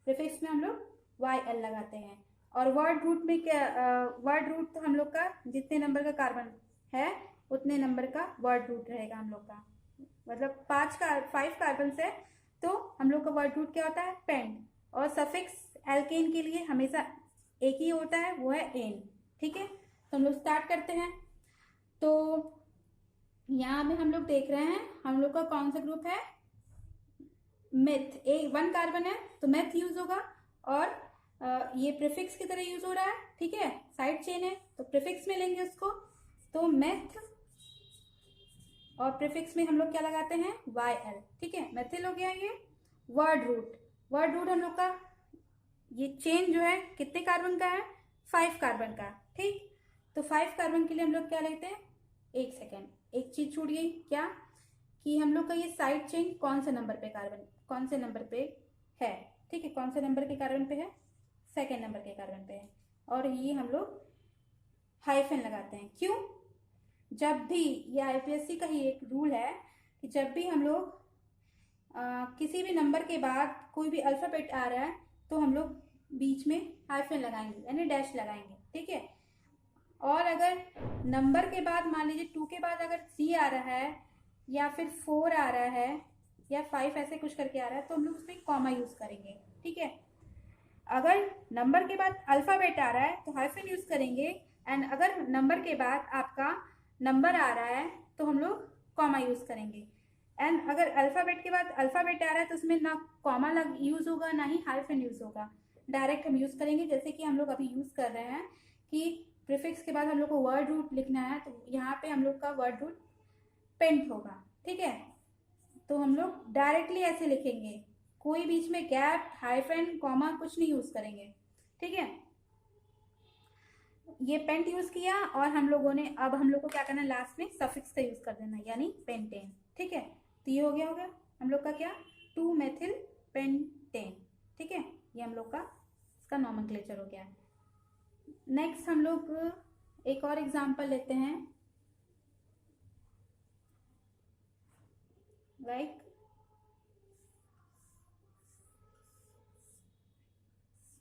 प्रीफिक्स में हम लोग YL लगाते हैं। और वर्ड रूट में क्या, वर्ड रूट तो हम लोग का जितने नंबर का कार्बन है उतने नंबर का वर्ड रूट रहेगा हम लोग का। मतलब 5 कार्बन है तो हम लोग का वर्ड रूट क्या होता है, पेंट। और सफिक्स एल्केन के लिए हमेशा एक ही होता है, वो है एन। ठीक है, तो हम लोग स्टार्ट करते हैं। तो यहाँ में हम लोग देख रहे हैं हम लोग का कौन सा ग्रुप है, मेथ। 1 कार्बन है तो मेथ यूज होगा। और ये प्रीफिक्स की तरह यूज हो रहा है। ठीक है, साइड चेन है तो प्रीफिक्स में लेंगे उसको, तो मेथ। और प्रीफिक्स में हम लोग क्या लगाते हैं, YL। ठीक है, मेथिल हो गया ये। वर्ड रूट, वर्ड रूट हम लोग का ये चेन जो है कितने कार्बन का है, 5 कार्बन का। ठीक, तो 5 कार्बन के लिए हम लोग क्या लेते हैं, 1 सेकेंड, एक चीज छूट गई क्या, कि हम लोग का ये साइड चेन कौन से नंबर पे कार्बन, कौन से नंबर पे है। ठीक है, कौन से नंबर के कार्बन पे है, 2nd नंबर के कार्बन पे है। और ये हम लोग हाइफन लगाते हैं, क्यों, जब भी ये IPSC का ही एक रूल है कि जब भी हम लोग किसी भी नंबर के बाद कोई भी अल्फाबेट आ रहा है तो हम लोग बीच में हाइफन लगाएंगे यानी डैश लगाएंगे। ठीक है, और अगर नंबर के बाद मान लीजिए 2 के बाद अगर 3 आ रहा है या फिर 4 आ रहा है या 5 ऐसे कुछ करके आ रहा है तो हम लोग उसमें कॉमा यूज करेंगे। ठीक है, अगर नंबर के बाद अल्फाबेट आ रहा है तो हाइफन यूज करेंगे। एंड अगर नंबर के बाद आपका नंबर आ रहा है तो हम लोग कॉमा यूज करेंगे। एंड अगर अल्फाबेट के बाद अल्फाबेट आ रहा है तो उसमें ना कॉमा यूज होगा ना ही हाइफन यूज होगा, डायरेक्ट हम यूज करेंगे। जैसे कि हम लोग अभी यूज कर रहे हैं कि प्रीफिक्स के बाद हम लोग को वर्ड रूट लिखना है तो यहाँ पे हम लोग का वर्ड रूट पेंट होगा। ठीक है, तो हम लोग डायरेक्टली ऐसे लिखेंगे, कोई बीच में गैप, हाइफन, कॉमा कुछ नहीं यूज करेंगे। ठीक है, ये पेंट यूज किया और हम लोगों ने अब हम लोग को क्या करना है, लास्ट में सफिक्स का यूज कर देना यानी पेंटेन। ठीक है, तो ये हो गया हम लोग का क्या, 2 मेथिल पेंटेन। ठीक है, ये हम लोग का इसका नॉमेनक्लेचर हो गया। नेक्स्ट हम लोग एक और एग्जांपल लेते हैं, लाइक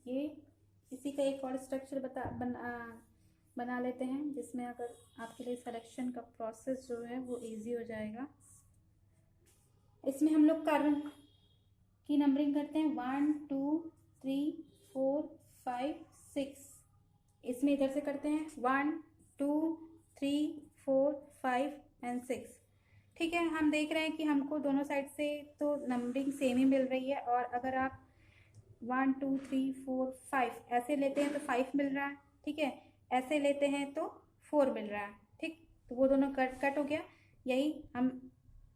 ये इसी का एक और स्ट्रक्चर बना लेते हैं जिसमें अगर आपके लिए सिलेक्शन का प्रोसेस जो है वो इजी हो जाएगा। इसमें हम लोग कार्बन की नंबरिंग करते हैं 1 2 3 4 5 6। इसमें इधर से करते हैं 1 2 3 4 5 एंड 6। ठीक है, हम देख रहे हैं कि हमको दोनों साइड से तो नंबरिंग सेम ही मिल रही है। और अगर आप 1 2 3 4 5 ऐसे लेते हैं तो 5 मिल रहा है। ठीक है, ऐसे लेते हैं तो 4 मिल रहा है। ठीक, तो वो दोनों कट हो गया। यही हम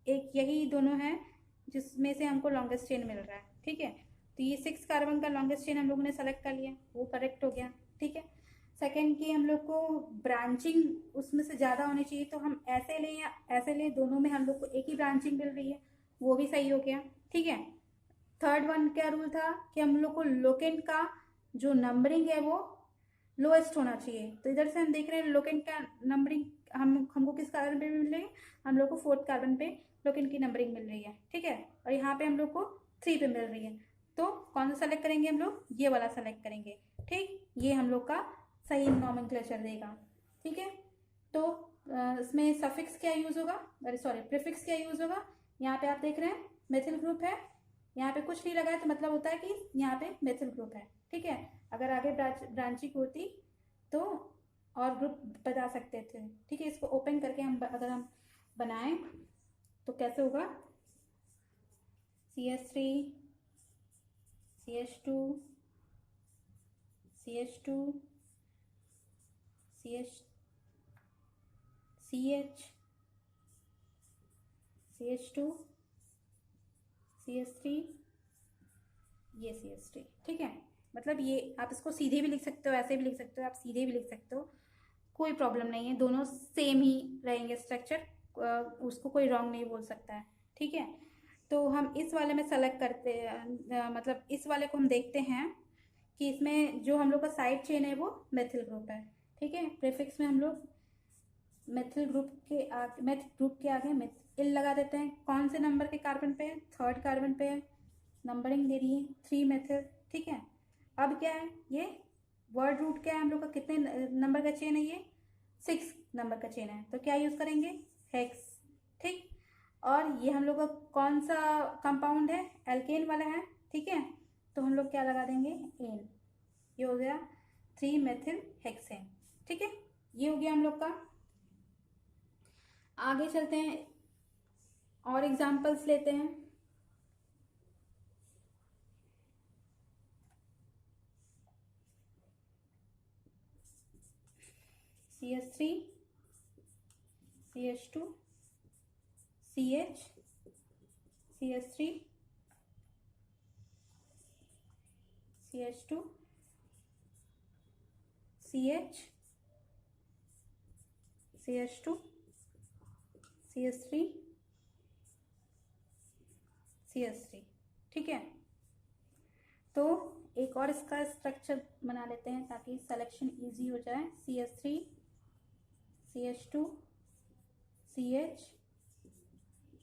एक यही दोनों हैं जिसमें से हमको लॉन्गेस्ट चेन मिल रहा है। ठीक है, तो ये 6 कार्बन का लॉन्गेस्ट चेन हम लोगों ने सेलेक्ट कर लिया, वो करेक्ट हो गया। ठीक है, सेकेंड की हम लोग को ब्रांचिंग उसमें से ज़्यादा होनी चाहिए तो हम ऐसे लें या ऐसे लें, दोनों में हम लोग को एक ही ब्रांचिंग मिल रही है, वो भी सही हो गया। ठीक है, थर्ड वन क्या रूल था कि हम लोग को लोकेंट का जो नंबरिंग है वो लोएस्ट होना चाहिए। तो इधर से हम देख रहे हैं लोकेंट का नंबरिंग हमको किस कार्बन पे मिल रही है, हम लोग को 4th कार्बन पे लोकेंट की नंबरिंग मिल रही है। ठीक है, और यहाँ पे हम लोग को 3 पे मिल रही है, तो कौन सा सेलेक्ट करेंगे हम लोग, ये वाला सेलेक्ट करेंगे। ठीक, ये हम लोग का सही नॉमेनक्लेचर देगा। ठीक है, तो इसमें सफिक्स क्या यूज होगा, अरे सॉरी प्रीफिक्स क्या यूज होगा। यहाँ पे आप देख रहे हैं मेथिल ग्रुप है, यहाँ पे कुछ नहीं लगा है तो मतलब होता है कि यहाँ पे मेथिल ग्रुप है। ठीक है, अगर आगे ब्रांचिंग होती तो और ग्रुप बता सकते थे। ठीक है, इसको ओपन करके हम अगर हम बनाएं तो कैसे होगा, CH3 CH2 CH2 CH CH CH2 CH3 ये CH3। ठीक है, मतलब ये आप इसको सीधे भी लिख सकते हो, ऐसे भी लिख सकते हो, आप सीधे भी लिख सकते हो, कोई प्रॉब्लम नहीं है, दोनों सेम ही रहेंगे स्ट्रक्चर, उसको कोई रॉन्ग नहीं बोल सकता है। ठीक है, तो हम इस वाले में सेलेक्ट करते हैं, मतलब इस वाले को हम देखते हैं कि इसमें जो हम लोग का साइड चेन है वो मेथिल ग्रुप है। ठीक है, प्रीफिक्स में हम लोग मेथिल ग्रुप के आगे मेथिल लगा देते हैं। कौन से नंबर के कार्बन पे है, 3rd कार्बन पे है, नंबरिंग दे रही है 3 मेथिल। ठीक है, अब क्या है, ये वर्ड रूट क्या है हम लोग का, कितने नंबर का चेन है ये, 6 नंबर का चेन है, तो क्या यूज़ करेंगे, हेक्स। ठीक, और ये हम लोग का कौन सा कंपाउंड है, एल्केन वाला है। ठीक है, तो हम लोग क्या लगा देंगे, एन। ये हो गया 3 मेथिल हेक्सेन। ठीक है, ये हो गया हम लोग का। आगे चलते हैं और एग्जाम्पल्स लेते हैं। CH3 CH2 CH CH3 CH2 CH CH2 CH3 CH3। ठीक है, तो एक और इसका स्ट्रक्चर बना लेते हैं ताकि सिलेक्शन इजी हो जाए। CH3 CH2 CH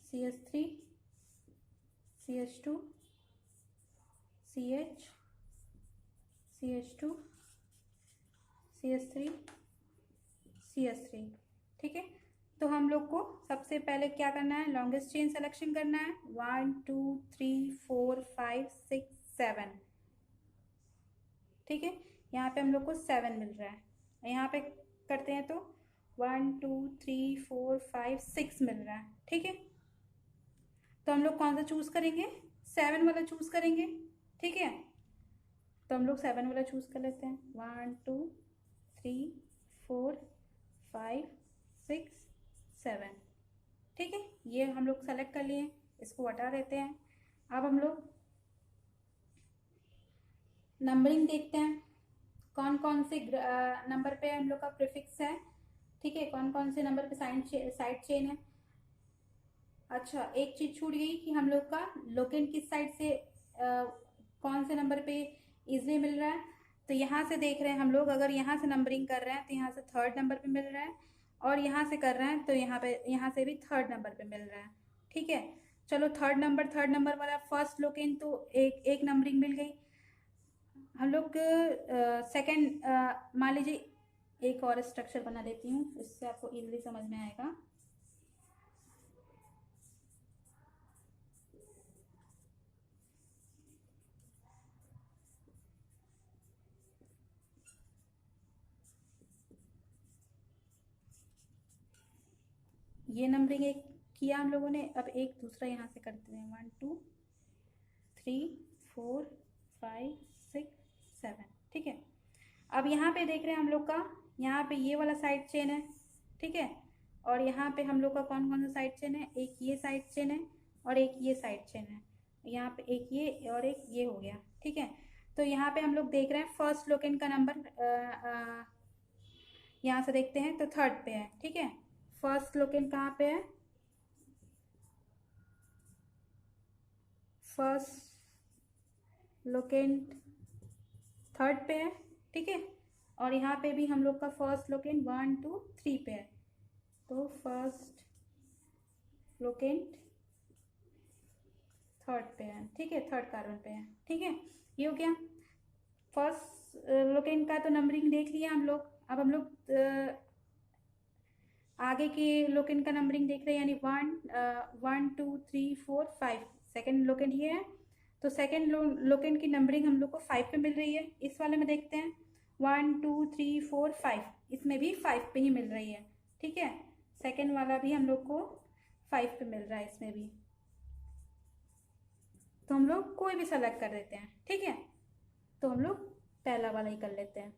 CH3 CH2 CH CH2 CH3 CH3। ठीक है, तो हम लोग को सबसे पहले क्या करना है, लॉन्गेस्ट चेन सिलेक्शन करना है। 1 2 3 4 5 6 7। ठीक है, यहाँ पे हम लोग को 7 मिल रहा है। यहाँ पे करते हैं तो 1 2 3 4 5 6 मिल रहा है। ठीक है, तो हम लोग कौन सा चूज करेंगे, 7 वाला चूज करेंगे। ठीक है, तो हम लोग 7 वाला चूज कर लेते हैं। 1 2 3 4 5 6 7। ठीक है, ये हम लोग सेलेक्ट कर लिए, इसको हटा देते हैं। अब हम लोग नंबरिंग देखते हैं, कौन कौन से नंबर पे हम लोग का प्रीफिक्स है। ठीक है, कौन कौन से नंबर पे साइड चेन है। अच्छा, एक चीज छूट गई कि हम लोग का लोकेंट किस साइड से कौन से नंबर पे इजली मिल रहा है। तो यहाँ से देख रहे हैं हम लोग, अगर यहाँ से नंबरिंग कर रहे हैं तो यहाँ से 3rd नंबर पे मिल रहा है, और यहाँ से कर रहे हैं तो यहाँ से भी 3rd नंबर पे मिल रहा है। ठीक है, चलो 3rd नंबर वाला फर्स्ट लोकेंट तो एक नंबरिंग मिल गई। हम लोग सेकंड मान लीजिए, एक और स्ट्रक्चर बना देती हूँ, इससे आपको इजीली समझ में आएगा। ये नंबरिंग एक किया हम लोगों ने, अब एक दूसरा यहाँ से करते हैं। 1 2 3 4 5 6 7। ठीक है, अब यहाँ पे देख रहे हैं हम लोग का, यहाँ पे ये वाला साइड चेन है। ठीक है, और यहाँ पे हम लोग का कौन कौन सा साइड चेन है, एक ये साइड चेन है और एक ये साइड चेन है। यहाँ पे एक ये और एक ये हो गया। ठीक है, तो यहाँ पे हम लोग देख रहे हैं फर्स्ट लोकेंट का नंबर, यहाँ से देखते हैं तो 3rd पे है। ठीक है, फर्स्ट लोकेंट कहाँ पे है, फर्स्ट लोकेंट 3rd पे है। ठीक है, और यहाँ पे भी हम लोग का फर्स्ट लोकेंट 1 2 3 पे है, तो फर्स्ट लोकेंट 3rd पे है। ठीक है, 3rd कार्बन पे है। ठीक है, ये हो गया फर्स्ट लोकेंट का, तो नंबरिंग देख लिया हम लोग। अब हम लोग आगे के लोकेंट का नंबरिंग देख रहे हैं, यानी 1 2 3 4 5। सेकेंड लोकेंट ये है, तो सेकेंड लोकेंट की नंबरिंग हम लोग को 5 पे मिल रही है। इस वाले में देखते हैं 1 2 3 4 5, इसमें भी 5 पे ही मिल रही है। ठीक है, सेकेंड वाला भी हम लोग को 5 पे मिल रहा है, इसमें भी। तो हम लोग कोई भी सेलेक्ट कर देते हैं। ठीक है, तो हम लोग पहला वाला ही कर लेते हैं।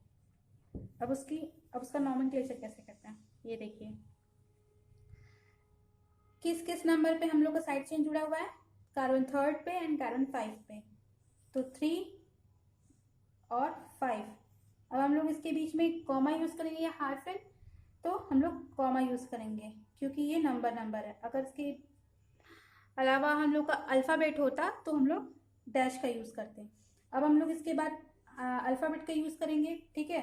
अब उसका नॉमेनक्लेचर कैसे करते हैं, ये देखिए। किस किस नंबर पे हम लोग का साइड चेन जुड़ा हुआ है, कार्बन 3rd पे एंड कार्बन 5 पे, तो 3 और 5। अब हम लोग इसके बीच में कॉमा यूज करेंगे या हाइफन, तो हम लोग कॉमा यूज करेंगे क्योंकि ये नंबर है। अगर इसके अलावा हम लोग का अल्फ़ाबेट होता तो हम लोग डैश का यूज करते। अब हम लोग इसके बाद अल्फ़ाबेट का यूज करेंगे। ठीक है,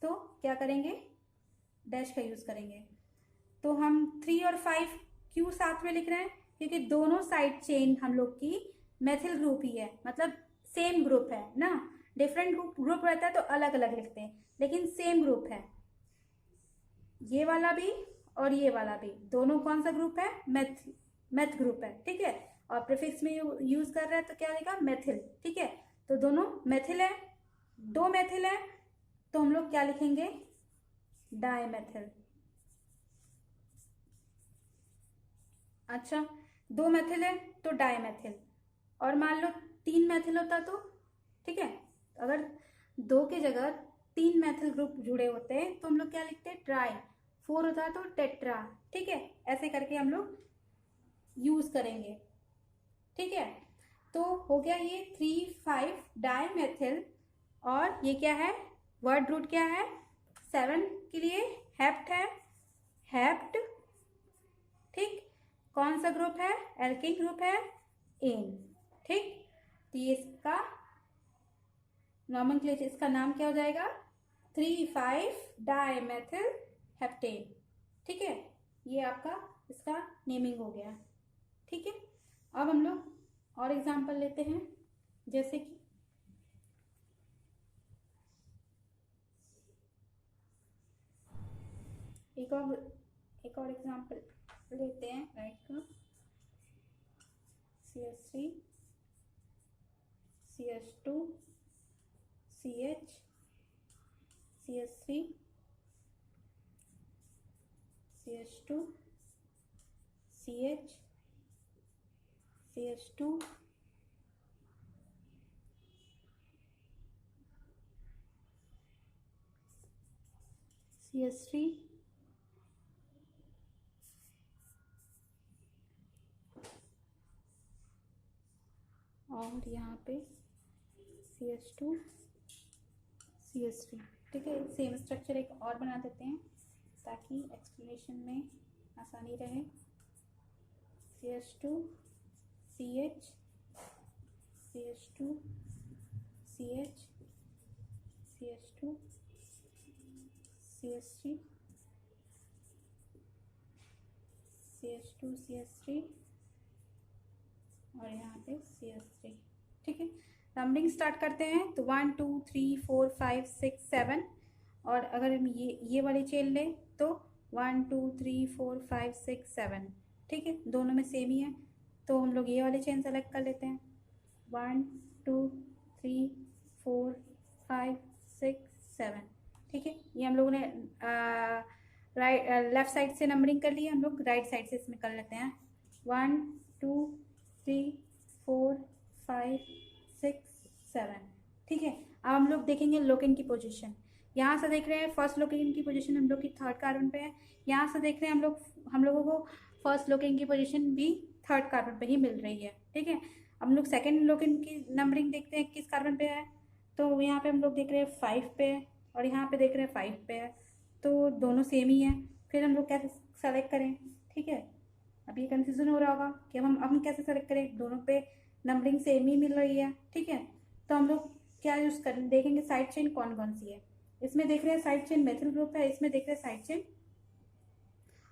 तो क्या करेंगे, डैश का यूज करेंगे। तो हम 3 और 5 क्यों साथ में लिख रहे हैं, क्योंकि दोनों साइड चेन हम लोग की मेथिल ग्रुप ही है, मतलब सेम ग्रुप है ना। डिफरेंट ग्रुप रहता है तो अलग अलग लिखते हैं, लेकिन सेम ग्रुप है। ये वाला भी और ये वाला भी, दोनों कौन सा ग्रुप है? मेथ ग्रुप है, ठीक है। और प्रीफिक्स में यूज कर रहे हैं तो क्या लिखा? मेथिल, ठीक है। तो दोनों मेथिल है, दो मेथिल है, तो हम लोग क्या लिखेंगे? डाइमेथिल। अच्छा, दो मेथिल है तो डाइमेथिल। और मान लो 3 मेथिल होता तो, ठीक है, अगर 2 की जगह 3 मेथिल ग्रुप जुड़े होते हैं तो हम लोग क्या लिखते हैं? ट्राई। 4 होता तो टेट्रा, ठीक है। ऐसे करके हम लोग यूज करेंगे, ठीक है। तो हो गया ये 3,5 डाइमेथिल। और ये क्या है? वर्ड रूट क्या है? 7 के लिए हेप्ट है, हेप्ट, ठीक। कौन सा ग्रुप है? एल्किन ग्रुप है, एन, ठीक। तो ये इसका नॉमेनक्लेचर, इसका नाम क्या हो जाएगा? 3,5 डाइमेथिल हेप्टेन, ठीक है। ये आपका इसका नेमिंग हो गया, ठीक है। अब हम लोग और एग्जांपल लेते हैं, जैसे कि एक और एग्जांपल लेते हैं, राइट का CH3 CH2 CH CH3 CH2 CH CH2 CH3 और यहाँ पे CH2 CH3, ठीक है। सेम स्ट्रक्चर एक और बना देते हैं ताकि एक्सप्लेनेशन में आसानी रहे। CH2 CH CH2 CH CH2 CH3 CH2 CH3 और यहाँ पे CH3, ठीक है। नंबरिंग स्टार्ट करते हैं तो 1 2 3 4 5 6 7। और अगर हम ये वाली चेन लें तो 1 2 3 4 5 6 7, ठीक है। दोनों में सेम ही है तो हम लोग ये वाली चेन सेलेक्ट कर लेते हैं। 1 2 3 4 5 6 7, ठीक है। ये हम लोगों ने लेफ्ट साइड से नंबरिंग कर ली है, हम लोग राइट साइड से इसमें कर लेते हैं। 1 2 3 4 5 6 7, ठीक है। अब हम लोग देखेंगे लोकेन की पोजीशन। यहाँ से देख रहे हैं फर्स्ट लोकेन की पोजीशन हम लोग की थर्ड कार्बन पे है। यहाँ से देख रहे हैं हम लोगों को फर्स्ट लोकेन की पोजीशन भी थर्ड कार्बन पे ही मिल रही है, ठीक है। हम लोग सेकेंड लोकेन की नंबरिंग देखते हैं किस कार्बन पे है, तो यहाँ पे हम लोग देख रहे हैं 5 पे है और यहाँ पे देख रहे हैं 5 पे है, तो दोनों सेम ही है। फिर हम लोग कैसे सेलेक्ट करें, ठीक है। अब ये कन्फ्यूजन हो रहा होगा कि अब हम कैसे सेलेक्ट करें, दोनों पे नंबरिंग सेम ही मिल रही है, ठीक है। तो हम लोग क्या यूज़ करें, देखेंगे साइड चेन कौन कौन सी है। इसमें देख रहे हैं साइड चेन मेथिल ग्रुप है, इसमें देख रहे हैं side chain,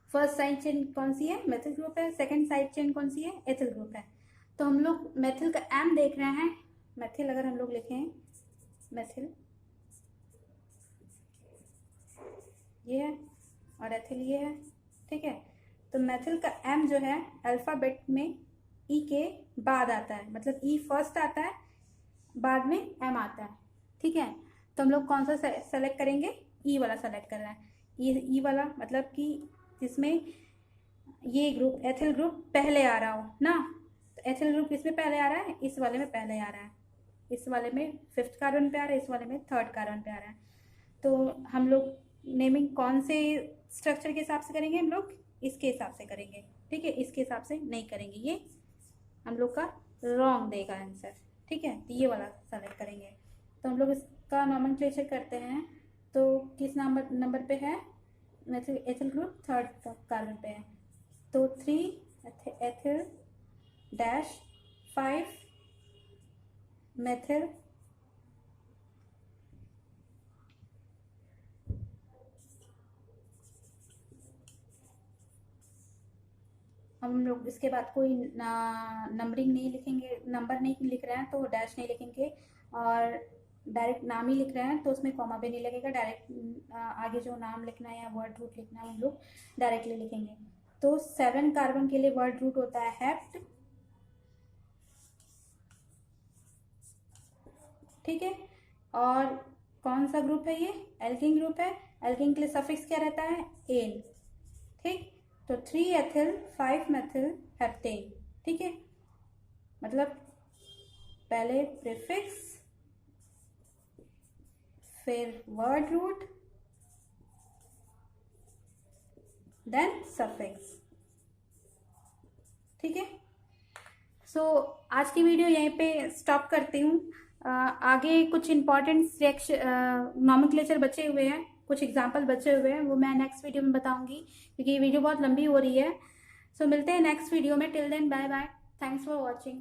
first side chain कौन सी है? मेथिल ग्रुप है। सेकंड साइड चेन कौन सी है? एथिल ग्रुप है। तो हम लोग मेथिल का एम देख रहे हैं, मेथिल अगर हम लोग लिखें मेथिल ये है और एथिल ये है, ठीक है। तो मेथिल का एम जो है अल्फ़ाबेट में ई के बाद आता है, मतलब ई फर्स्ट आता है बाद में एम आता है, ठीक है। तो हम लोग कौन सा सेलेक्ट करेंगे? ई वाला सेलेक्ट करना है। ई वाला मतलब कि जिसमें ये ग्रुप एथिल ग्रुप पहले आ रहा हो ना। तो एथिल ग्रुप किसमें पहले आ रहा है? इस वाले में पहले आ रहा है, इस वाले में 5th कार्बन पे आ रहा है, इस वाले में 3rd कार्बन पे आ रहा है। तो हम लोग नेमिंग कौन से स्ट्रक्चर के हिसाब से करेंगे? हम लोग इसके हिसाब से करेंगे, ठीक है। इसके हिसाब से नहीं करेंगे, ये हम लोग का रॉन्ग देगा आंसर, ठीक है। तो ये वाला सेलेक्ट करेंगे। तो हम लोग इसका नॉमेनक्लेचर करते हैं तो किस नंबर पे है? एथिल ग्रुप 3rd कार्बन पे है, तो 3 एथिल डैश 5 मेथिल हम लोग इसके बाद कोई नंबरिंग नहीं लिखेंगे, नंबर नहीं लिख रहे हैं तो डैश नहीं लिखेंगे। और डायरेक्ट नाम ही लिख रहे हैं तो उसमें कॉमा भी नहीं लगेगा, डायरेक्ट आगे जो नाम लिखना है या वर्ड रूट लिखना है हम लोग डायरेक्टली लिखेंगे। तो 7 कार्बन के लिए वर्ड रूट होता है हेप्ट, ठीक है। और कौन सा ग्रुप है ये? एल्किन ग्रुप है। एल्किन के लिए सफिक्स क्या रहता है? एन, ठीक। तो 3 एथिल 5 मेथिल हेप्टेन, ठीक है। मतलब पहले प्रीफिक्स, फिर वर्ड रूट, देन सफिक्स, ठीक है। सो आज की वीडियो यहीं पे स्टॉप करती हूँ। आगे कुछ इंपॉर्टेंट रिएक्शन नॉमेनक्लेचर बचे हुए हैं, कुछ एग्जाम्पल बचे हुए हैं, वो मैं नेक्स्ट वीडियो में बताऊंगी क्योंकि ये वीडियो बहुत लंबी हो रही है। सो मिलते हैं नेक्स्ट वीडियो में। Till then bye bye, thanks for watching.